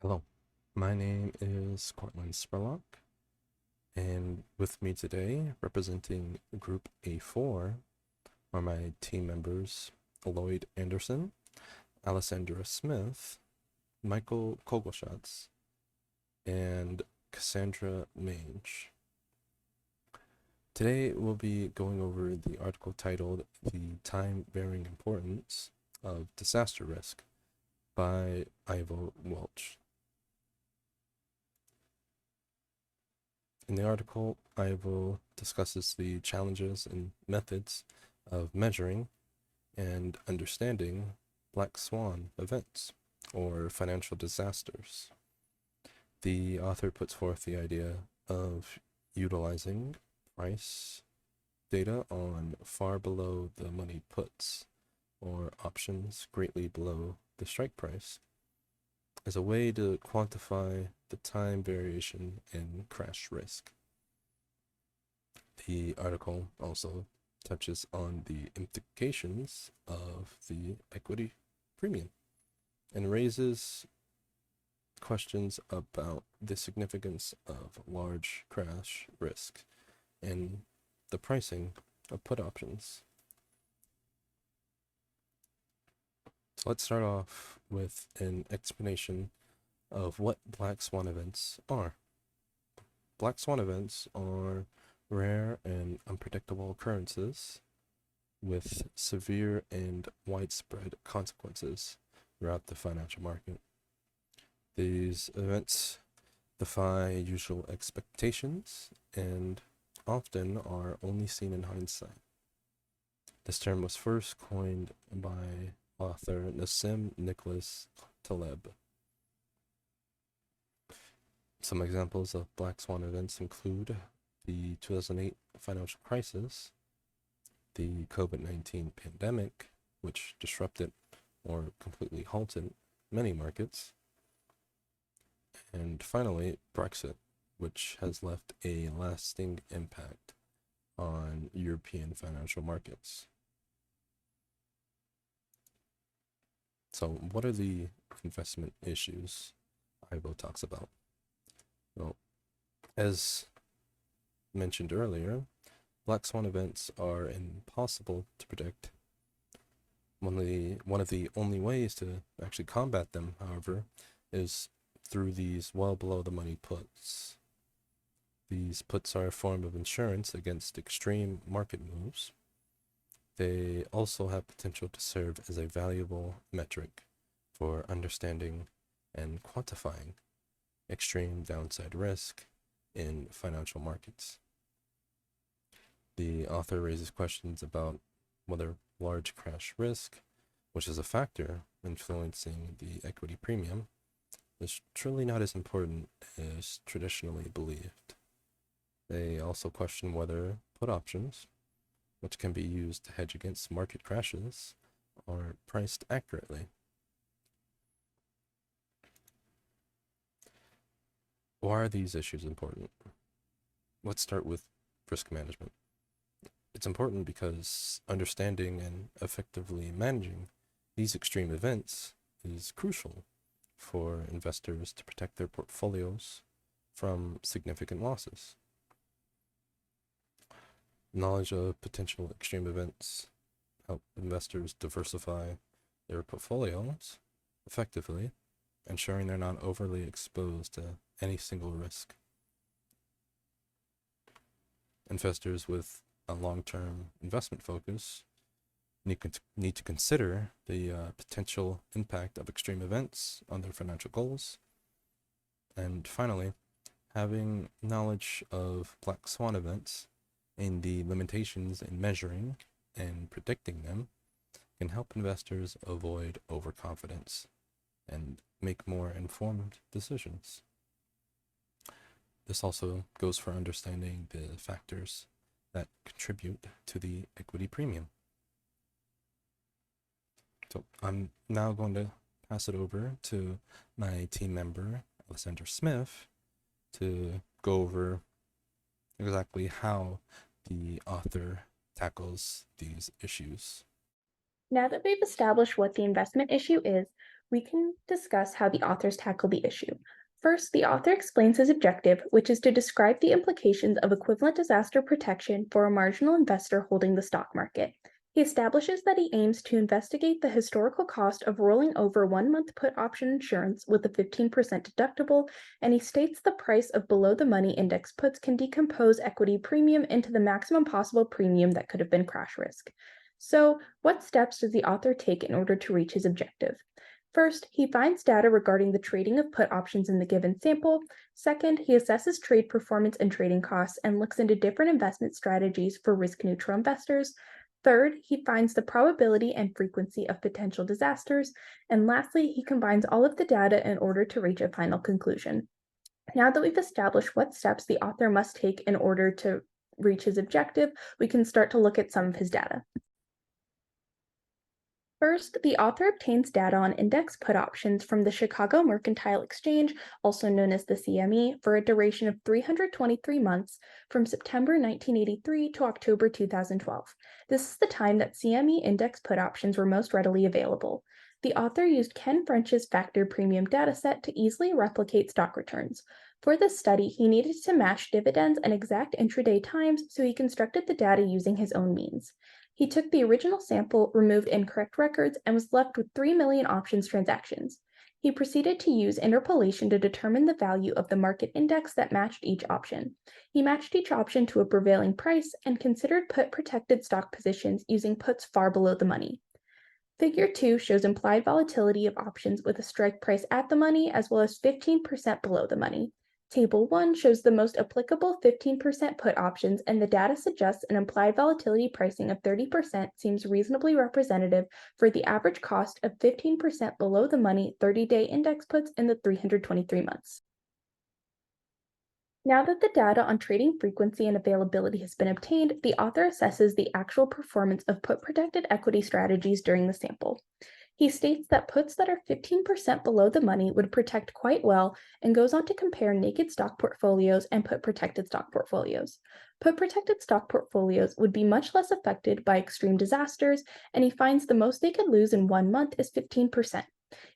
Hello, my name is Cortland Spurlock, and with me today, representing Group A4, are my team members Lloyd Anderson, Alessandra Smith, Michael Kogelschatz, and Cassandra Mange. Today, we'll be going over the article titled The Time-Varying Importance of Disaster Risk by Ivo Welch. In the article, Ivo discusses the challenges and methods of measuring and understanding black swan events or financial disasters. The author puts forth the idea of utilizing price data on far below the money puts or options greatly below the strike price as a way to quantify the time variation in crash risk. The article also touches on the implications of the equity premium and raises questions about the significance of large crash risk and the pricing of put options. So let's start off with an explanation of what black swan events are. Black swan events are rare and unpredictable occurrences with severe and widespread consequences throughout the financial market. These events defy usual expectations and often are only seen in hindsight. This term was first coined by author Nassim Nicholas Taleb. Some examples of black swan events include the 2008 financial crisis, the COVID-19 pandemic, which disrupted or completely halted many markets, and finally, Brexit, which has left a lasting impact on European financial markets. So, what are the investment issues Ivo talks about? Well, as mentioned earlier, black swan events are impossible to predict. One of the only ways to actually combat them, however, is through these well below the money puts. These puts are a form of insurance against extreme market moves. They also have potential to serve as a valuable metric for understanding and quantifying extreme downside risk in financial markets. The author raises questions about whether large crash risk, which is a factor influencing the equity premium, is truly not as important as traditionally believed. They also question whether put options, which can be used to hedge against market crashes, are priced accurately. Why are these issues important? Let's start with risk management. It's important because understanding and effectively managing these extreme events is crucial for investors to protect their portfolios from significant losses. Knowledge of potential extreme events help investors diversify their portfolios effectively, ensuring they're not overly exposed to any single risk. Investors with a long-term investment focus need to consider the potential impact of extreme events on their financial goals. And finally, having knowledge of black swan events and the limitations in measuring and predicting them can help investors avoid overconfidence and make more informed decisions. This also goes for understanding the factors that contribute to the equity premium. So I'm now going to pass it over to my team member, Alessandra Smith, to go over exactly how the author tackles these issues. Now that we've established what the investment issue is, We can discuss how the authors tackle the issue. First, the author explains his objective, which is to describe the implications of equivalent disaster protection for a marginal investor holding the stock market. He establishes that he aims to investigate the historical cost of rolling over 1 month put option insurance with a 15% deductible, and he states the price of below the money index puts can decompose equity premium into the maximum possible premium that could have been crash risk. So, what steps does the author take in order to reach his objective? First, he finds data regarding the trading of put options in the given sample. Second, he assesses trade performance and trading costs and looks into different investment strategies for risk neutral investors. Third, he finds the probability and frequency of potential disasters. And lastly, he combines all of the data in order to reach a final conclusion. Now that we've established what steps the author must take in order to reach his objective, we can start to look at some of his data. First, the author obtains data on index put options from the Chicago Mercantile Exchange, also known as the CME, for a duration of 323 months from September 1983 to October 2012. This is the time that CME index put options were most readily available. The author used Ken French's factor premium dataset to easily replicate stock returns. For this study, he needed to match dividends and exact intraday times, so he constructed the data using his own means. He took the original sample, removed incorrect records, and was left with 3 million options transactions. He proceeded to use interpolation to determine the value of the market index that matched each option. He matched each option to a prevailing price and considered put protected stock positions using puts far below the money. Figure 2 shows implied volatility of options with a strike price at the money as well as 15% below the money. Table 1 shows the most applicable 15% put options, and the data suggests an implied volatility pricing of 30% seems reasonably representative for the average cost of 15% below the money 30-day index puts in the 323 months. Now that the data on trading frequency and availability has been obtained, the author assesses the actual performance of put-protected equity strategies during the sample. He states that puts that are 15% below the money would protect quite well and goes on to compare naked stock portfolios and put-protected stock portfolios. Put-protected stock portfolios would be much less affected by extreme disasters, and he finds the most they could lose in 1 month is 15%.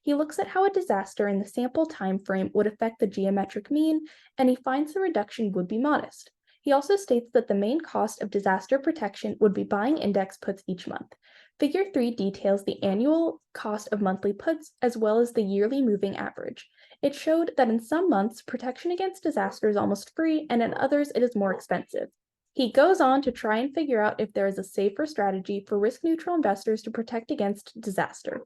He looks at how a disaster in the sample time frame would affect the geometric mean, and he finds the reduction would be modest. He also states that the main cost of disaster protection would be buying index puts each month. Figure 3 details the annual cost of monthly puts as well as the yearly moving average. It showed that in some months, protection against disaster is almost free, and in others, it is more expensive. He goes on to try and figure out if there is a safer strategy for risk neutral investors to protect against disaster.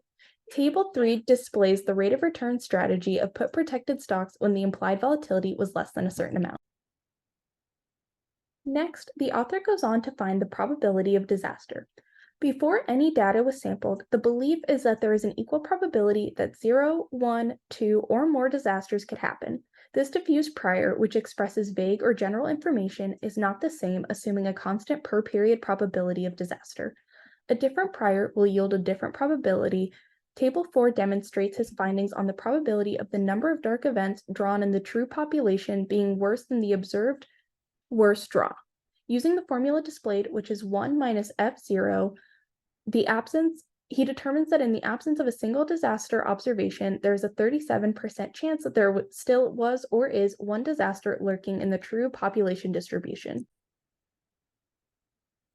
Table 3 displays the rate of return strategy of put protected stocks when the implied volatility was less than a certain amount. Next, the author goes on to find the probability of disaster. Before any data was sampled, the belief is that there is an equal probability that 0, 1, 2, or more disasters could happen. This diffuse prior, which expresses vague or general information, is not the same, assuming a constant per period probability of disaster. A different prior will yield a different probability. Table 4 demonstrates his findings on the probability of the number of dark events drawn in the true population being worse than the observed worst draw. Using the formula displayed, which is 1 minus F0, he determines that in the absence of a single disaster observation, there is a 37% chance that there still was or is one disaster lurking in the true population distribution.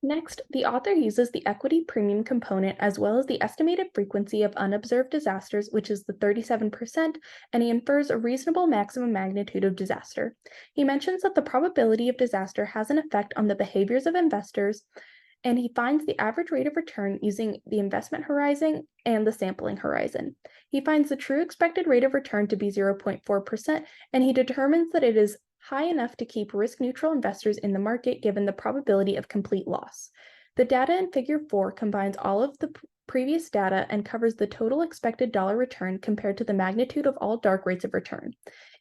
Next, the author uses the equity premium component as well as the estimated frequency of unobserved disasters, which is the 37%, and he infers a reasonable maximum magnitude of disaster. He mentions that the probability of disaster has an effect on the behaviors of investors, and he finds the average rate of return using the investment horizon and the sampling horizon. He finds the true expected rate of return to be 0.4%, and he determines that it is high enough to keep risk-neutral investors in the market given the probability of complete loss. The data in Figure 4 combines all of the previous data and covers the total expected dollar return compared to the magnitude of all dark rates of return.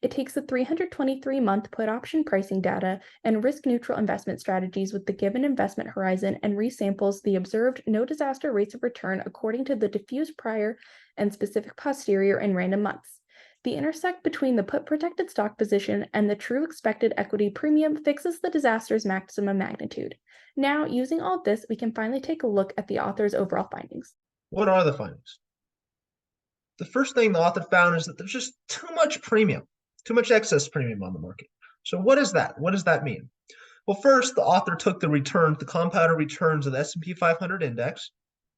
It takes the 323-month put option pricing data and risk-neutral investment strategies with the given investment horizon and resamples the observed no disaster rates of return according to the diffuse prior and specific posterior and random months. The intersect between the put protected stock position and the true expected equity premium fixes the disaster's maximum magnitude. Now, using all of this, we can finally take a look at the author's overall findings. What are the findings? the first thing the author found is that there's just too much premium, too much excess premium on the market. So what is that? What does that mean? Well, first, the author took the returns, the compounded returns of the S&P 500 index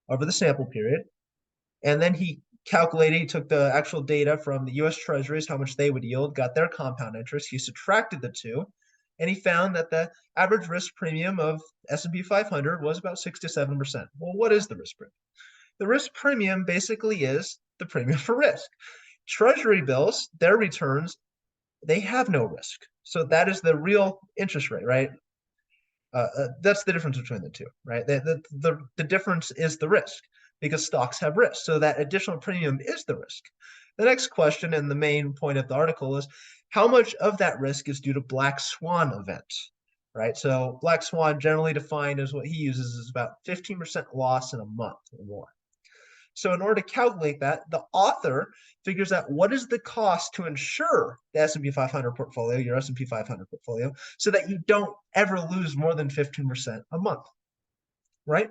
over the sample period, and then he took the actual data from the US Treasuries, how much they would yield, got their compound interest. He subtracted the two, and he found that the average risk premium of S&P 500 was about 6 to 7%. Well, what is the risk premium? The risk premium basically is the premium for risk. Treasury bills, their returns, they have no risk. So that is the real interest rate, right? That's the difference between the two, right? The difference is the risk because stocks have risk. So that additional premium is the risk. The next question and the main point of the article is how much of that risk is due to black swan events, right? So black swan generally defined as what he uses is about 15% loss in a month or more. So in order to calculate that, the author figures out what is the cost to insure the S&P 500 portfolio, your S&P 500 portfolio, so that you don't ever lose more than 15% a month, right?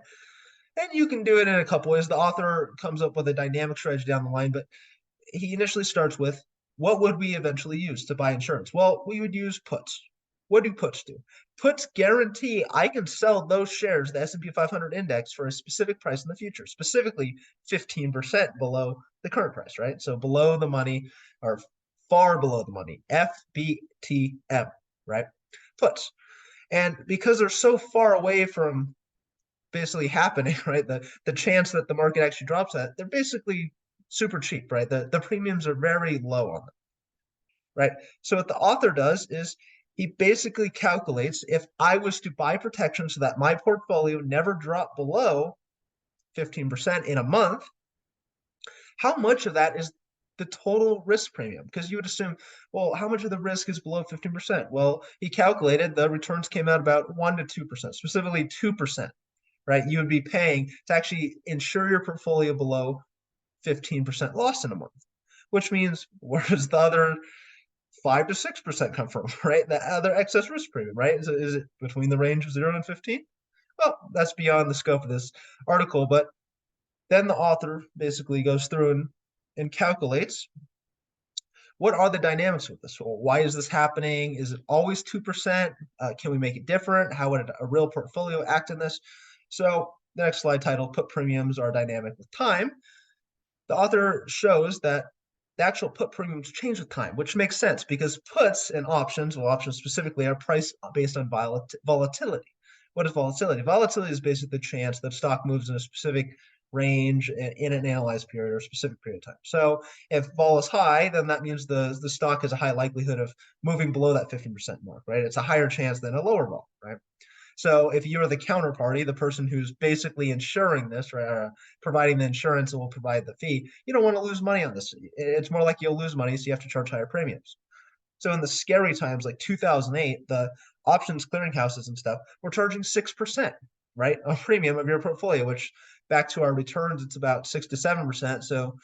And you can do it in a couple ways. The author comes up with a dynamic strategy down the line, but he initially starts with what would we eventually use to buy insurance? Well, we would use puts. What do puts do? Puts guarantee I can sell those shares, the S&P 500 index, for a specific price in the future, specifically 15% below the current price, right? So below the money or far below the money, FBTM, right? Puts. And because they're so far away from basically happening, right? The chance that the market actually drops that, they're basically super cheap, right? The premiums are very low on them, right? So what the author does is he basically calculates if I was to buy protection so that my portfolio never dropped below 15% in a month, how much of that is the total risk premium? Because you would assume, well, how much of the risk is below 15%? Well, he calculated the returns came out about 1 to 2%, specifically 2%, right? You would be paying to actually insure your portfolio below 15% loss in a month, which means where does the other 5 to 6% come from, right? The other excess risk premium, right? Is it between the range of 0 and 15? Well, that's beyond the scope of this article, but then the author basically goes through and calculates what are the dynamics with this? Well, why is this happening? Is it always 2%? Can we make it different? How would a real portfolio act in this? So the next slide titled Put Premiums Are Dynamic with Time. The author shows that the actual put premiums change with time, which makes sense because puts and options, well, options specifically, are priced based on volatility. What is volatility? Volatility is basically the chance that stock moves in a specific range in an analyzed period or a specific period of time. So if vol is high, then that means the stock has a high likelihood of moving below that 15% mark, right? It's a higher chance than a lower vol, right? So if you're the counterparty, the person who's basically insuring this, right, providing the insurance and will provide the fee, you don't want to lose money on this. It's more like you'll lose money, so you have to charge higher premiums. So in the scary times like 2008, the options clearinghouses and stuff were charging 6%, right, a premium of your portfolio, which back to our returns, it's about 6 to 7%. So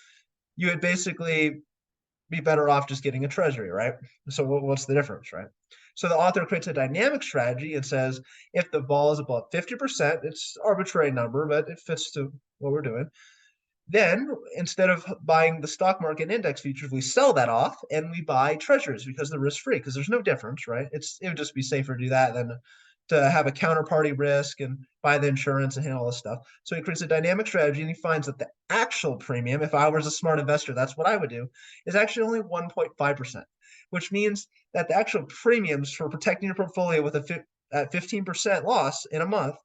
you would basically be better off just getting a treasury, right? So what's the difference, right? So the author creates a dynamic strategy and says if the vol is above 50%, it's arbitrary number, but it fits to what we're doing. Then instead of buying the stock market index futures, we sell that off and we buy treasuries because they're risk free because there's no difference, right? It would just be safer to do that than to have a counterparty risk and buy the insurance and handle all this stuff. So he creates a dynamic strategy and he finds that the actual premium, if I was a smart investor, that's what I would do, is actually only 1.5%, which means that the actual premiums for protecting your portfolio with a 15% loss in a month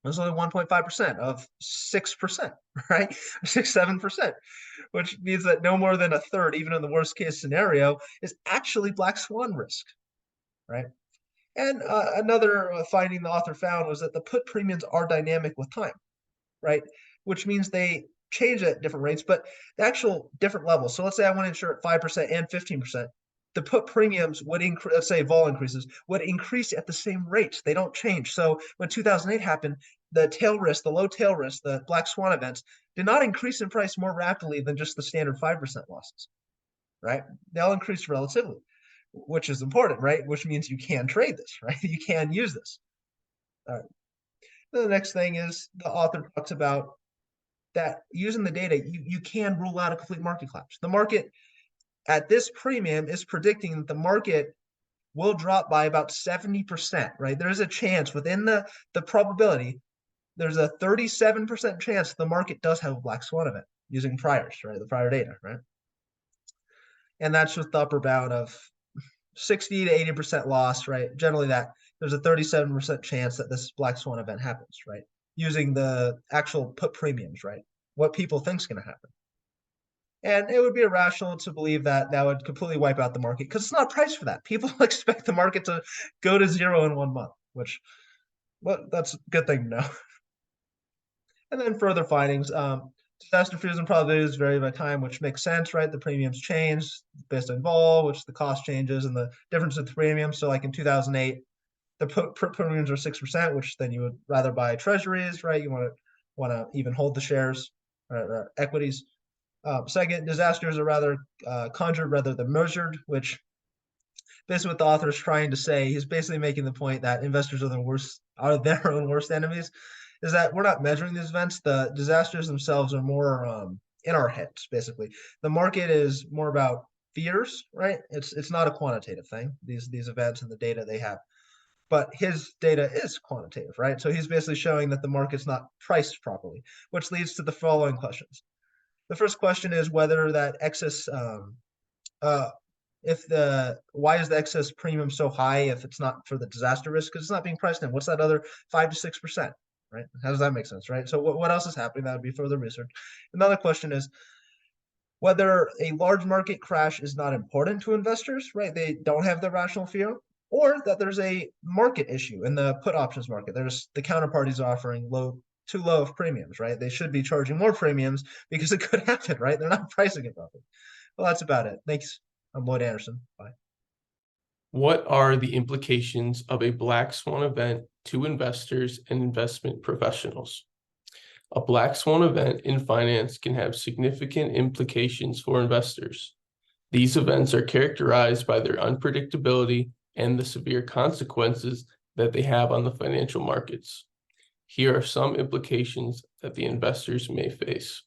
was only 1.5% of 6%, right? 7%, which means that no more than a third, even in the worst case scenario, is actually black swan risk, right? And another finding the author found was that the put premiums are dynamic with time, right? Which means they change at different rates, but the actual different levels. So let's say I want to insure at 5% and 15%. The put premiums would increase, let's say vol increases, would increase at the same rates. They don't change. So when 2008 happened, the tail risk, the low tail risk, the black swan events did not increase in price more rapidly than just the standard 5% losses, right? They all increased relatively, which is important, right? Which means you can trade this, right? You can use this. All right. The next thing is the author talks about that using the data, you can rule out a complete market collapse. The market at this premium is predicting that the market will drop by about 70%, right? There's a chance within the probability, there's a 37% chance the market does have a black swan event using priors, right? The prior data, right? And that's with the upper bound of 60 to 80% loss, right? Generally that there's a 37% chance that this black swan event happens, right? Using the actual put premiums, right? What people think is going to happen. And it would be irrational to believe that that would completely wipe out the market because it's not priced for that. People expect the market to go to zero in 1 month, which, well, that's a good thing to know. And then further findings, disaster fears and probabilities vary by time, which makes sense, right? The premiums change based on vol, which the cost changes, and the difference with the premiums. So like in 2008, the premiums are 6%, which then you would rather buy treasuries, right? You want to even hold the shares or equities. Second, disasters are rather conjured rather than measured, which basically what the author is trying to say. He's basically making the point that investors are their own worst enemies. Is that we're not measuring these events. The disasters themselves are more in our heads. Basically, the market is more about fears, right? It's not a quantitative thing. These events and the data they have. But his data is quantitative, right? So he's basically showing that the market's not priced properly, which leads to the following questions. The first question is whether that excess, why is the excess premium so high if it's not for the disaster risk? Because it's not being priced in. What's that other 5 to 6%, right? How does that make sense, right? So what else is happening? That would be further research. Another question is whether a large market crash is not important to investors, right? They don't have the rational fear, or that there's a market issue in the put options market. There's the counterparties offering too low of premiums, right? They should be charging more premiums because it could happen, right? They're not pricing it properly. Well, that's about it. Thanks. I'm Lloyd Anderson. Bye. What are the implications of a black swan event to investors and investment professionals? A black swan event in finance can have significant implications for investors. These events are characterized by their unpredictability and the severe consequences that they have on the financial markets. Here are some implications that the investors may face.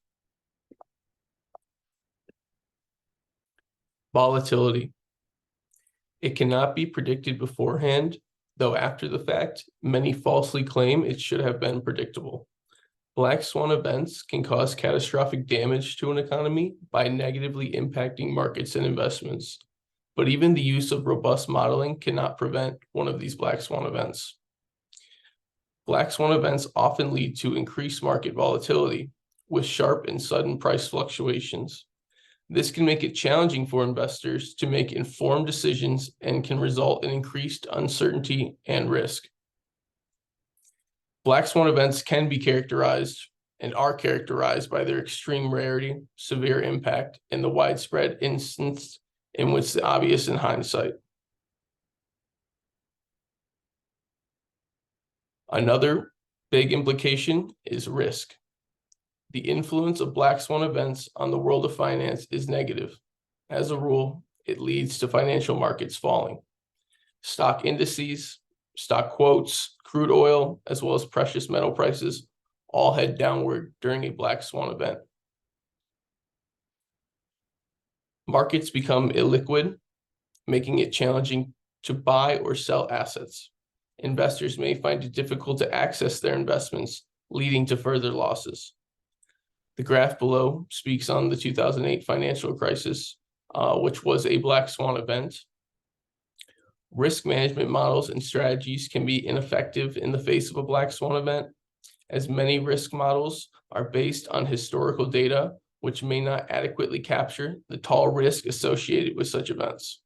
Volatility. It cannot be predicted beforehand, though after the fact, many falsely claim it should have been predictable. Black swan events can cause catastrophic damage to an economy by negatively impacting markets and investments. But even the use of robust modeling cannot prevent one of these black swan events. Black swan events often lead to increased market volatility with sharp and sudden price fluctuations. This can make it challenging for investors to make informed decisions and can result in increased uncertainty and risk. Black swan events can be characterized and are characterized by their extreme rarity, severe impact, and the widespread instance in which the obvious in hindsight. Another big implication is risk. The influence of black swan events on the world of finance is negative. As a rule, it leads to financial markets falling. Stock indices, stock quotes, crude oil, as well as precious metal prices all head downward during a black swan event. Markets become illiquid, making it challenging to buy or sell assets. Investors may find it difficult to access their investments, leading to further losses. The graph below speaks on the 2008 financial crisis, which was a black swan event. Risk management models and strategies can be ineffective in the face of a black swan event, as many risk models are based on historical data, which may not adequately capture the tall risk associated with such events.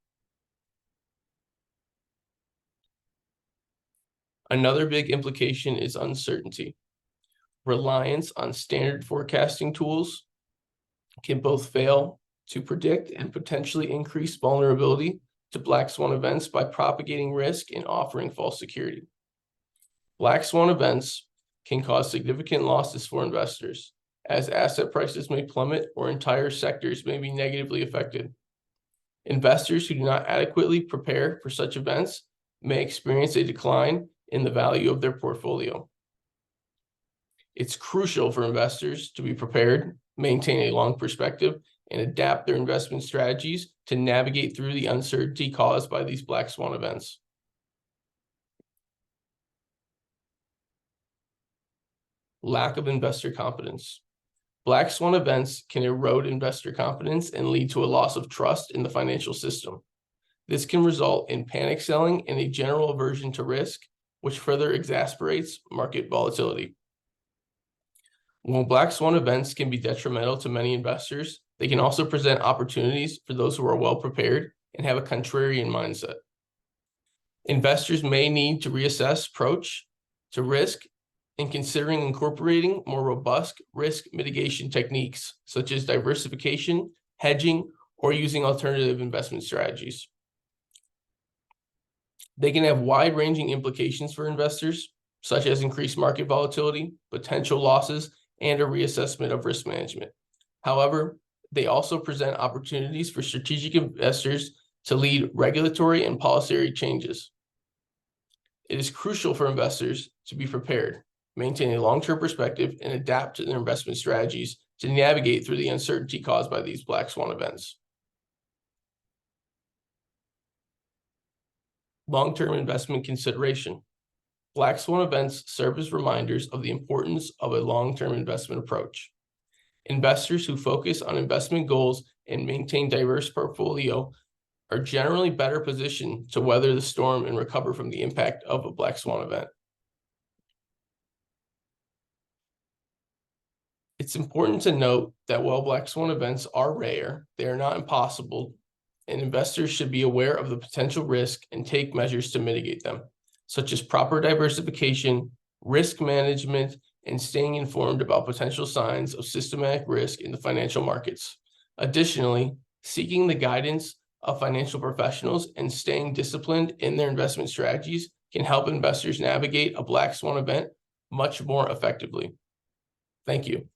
Another big implication is uncertainty. Reliance on standard forecasting tools can both fail to predict and potentially increase vulnerability to black swan events by propagating risk and offering false security. Black swan events can cause significant losses for investors, as asset prices may plummet or entire sectors may be negatively affected. Investors who do not adequately prepare for such events may experience a decline in the value of their portfolio. It's crucial for investors to be prepared, maintain a long perspective, and adapt their investment strategies to navigate through the uncertainty caused by these black swan events. Lack of investor confidence. Black swan events can erode investor confidence and lead to a loss of trust in the financial system. This can result in panic selling and a general aversion to risk, which further exacerbates market volatility. While black swan events can be detrimental to many investors, they can also present opportunities for those who are well prepared and have a contrarian mindset. Investors may need to reassess approach to risk in considering incorporating more robust risk mitigation techniques, such as diversification, hedging, or using alternative investment strategies. They can have wide-ranging implications for investors, such as increased market volatility, potential losses, and a reassessment of risk management. However, they also present opportunities for strategic investors to lead regulatory and policy changes. It is crucial for investors to be prepared, maintain a long-term perspective, and adapt to their investment strategies to navigate through the uncertainty caused by these black swan events. Long-term investment consideration. Black swan events serve as reminders of the importance of a long-term investment approach. Investors who focus on investment goals and maintain diverse portfolio are generally better positioned to weather the storm and recover from the impact of a black swan event. It's important to note that while black swan events are rare, they are not impossible, and investors should be aware of the potential risk and take measures to mitigate them, such as proper diversification, risk management, and staying informed about potential signs of systematic risk in the financial markets. Additionally, seeking the guidance of financial professionals and staying disciplined in their investment strategies can help investors navigate a black swan event much more effectively. Thank you.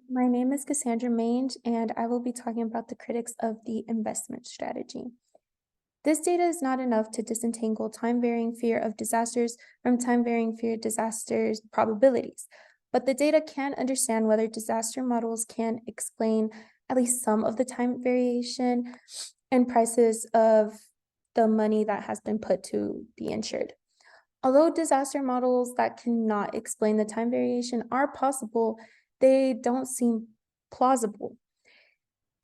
My name is Cassandra Mange, and I will be talking about the critics of the investment strategy. This data is not enough to disentangle time-varying fear of disasters from time-varying fear of disasters probabilities, but the data can understand whether disaster models can explain at least some of the time variation and prices of the money that has been put to the insured. Although disaster models that cannot explain the time variation are possible, they don't seem plausible.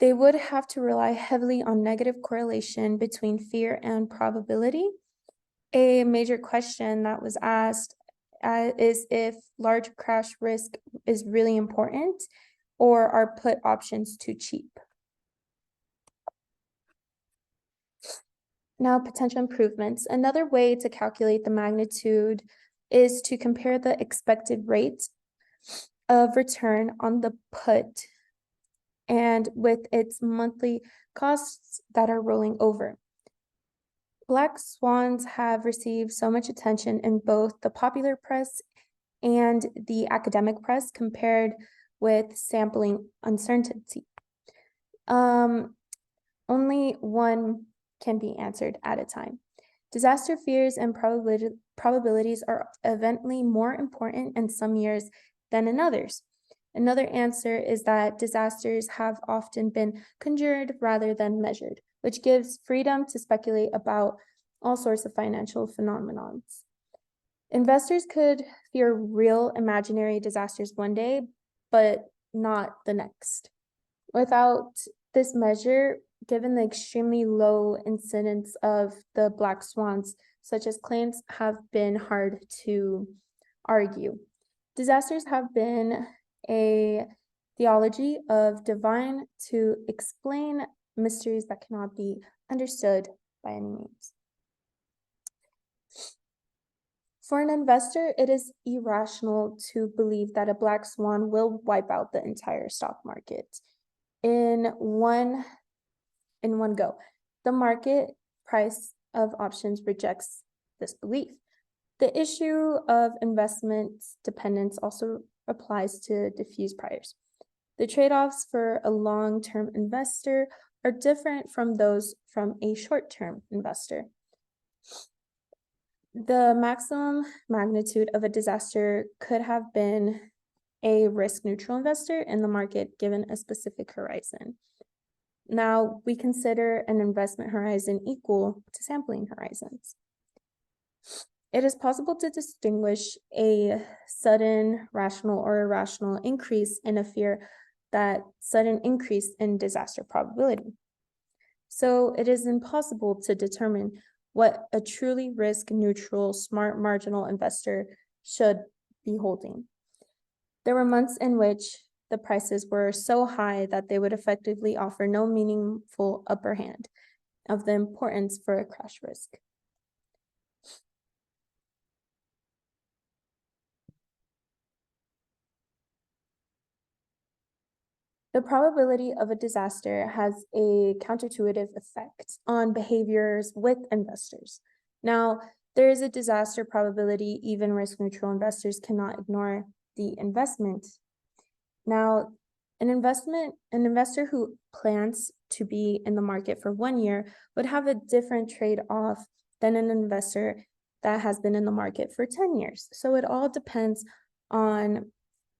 They would have to rely heavily on negative correlation between fear and probability. A major question that was asked is if large crash risk is really important, or are put options too cheap? Now, potential improvements. Another way to calculate the magnitude is to compare the expected rate of return on the put and with its monthly costs that are rolling over. Black swans have received so much attention in both the popular press and the academic press compared with sampling uncertainty. Only one can be answered at a time. Disaster fears and probabilities are evidently more important in some years than in others. Another answer is that disasters have often been conjured rather than measured, which gives freedom to speculate about all sorts of financial phenomena. Investors could fear real imaginary disasters one day, but not the next. Without this measure, given the extremely low incidence of the black swans, such as claims have been hard to argue. Disasters have been a theology of divine to explain mysteries that cannot be understood by any means. For an investor, it is irrational to believe that a black swan will wipe out the entire stock market in one go. The market price of options rejects this belief. The issue of investment dependence also applies to diffuse priors. The trade-offs for a long-term investor are different from those from a short-term investor. The maximum magnitude of a disaster could have been a risk-neutral investor in the market given a specific horizon. Now, we consider an investment horizon equal to sampling horizons. It is possible to distinguish a sudden rational or irrational increase in a fear that sudden increase in disaster probability. So it is impossible to determine what a truly risk-neutral, smart marginal investor should be holding. There were months in which the prices were so high that they would effectively offer no meaningful upper hand of the importance for a crash risk. The probability of a disaster has a counterintuitive effect on behaviors with investors. Now, there is a disaster probability, even risk-neutral investors cannot ignore the investment. Now, an investor who plans to be in the market for 1 year would have a different trade-off than an investor that has been in the market for 10 years. So it all depends on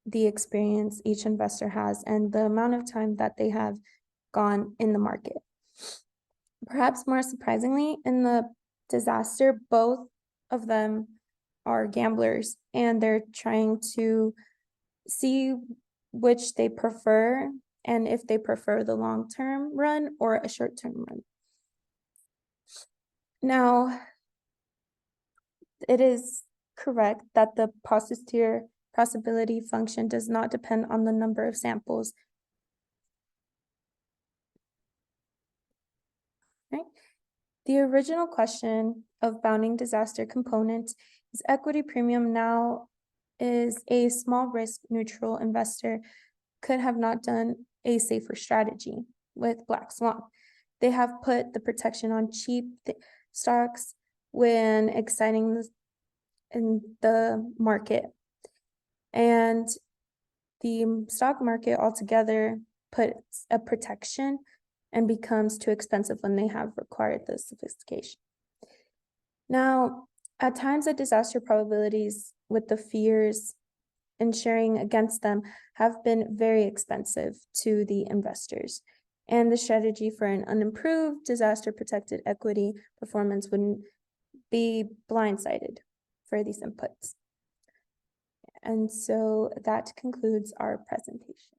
the experience each investor has and the amount of time that they have gone in the market. Perhaps more surprisingly, in the disaster, both of them are gamblers and they're trying to see which they prefer and if they prefer the long-term run or a short-term run. Now, it is correct that the possibility function does not depend on the number of samples. Right? The original question of bounding disaster components is equity premium now is a small risk neutral investor could have not done a safer strategy with Black Swan. They have put the protection on cheap stocks when exciting in the market. And the stock market altogether puts a protection and becomes too expensive when they have required the sophistication. Now, at times the disaster probabilities with the fears insuring against them have been very expensive to the investors. And the strategy for an unimproved disaster protected equity performance wouldn't be blindsided for these inputs. And so that concludes our presentation.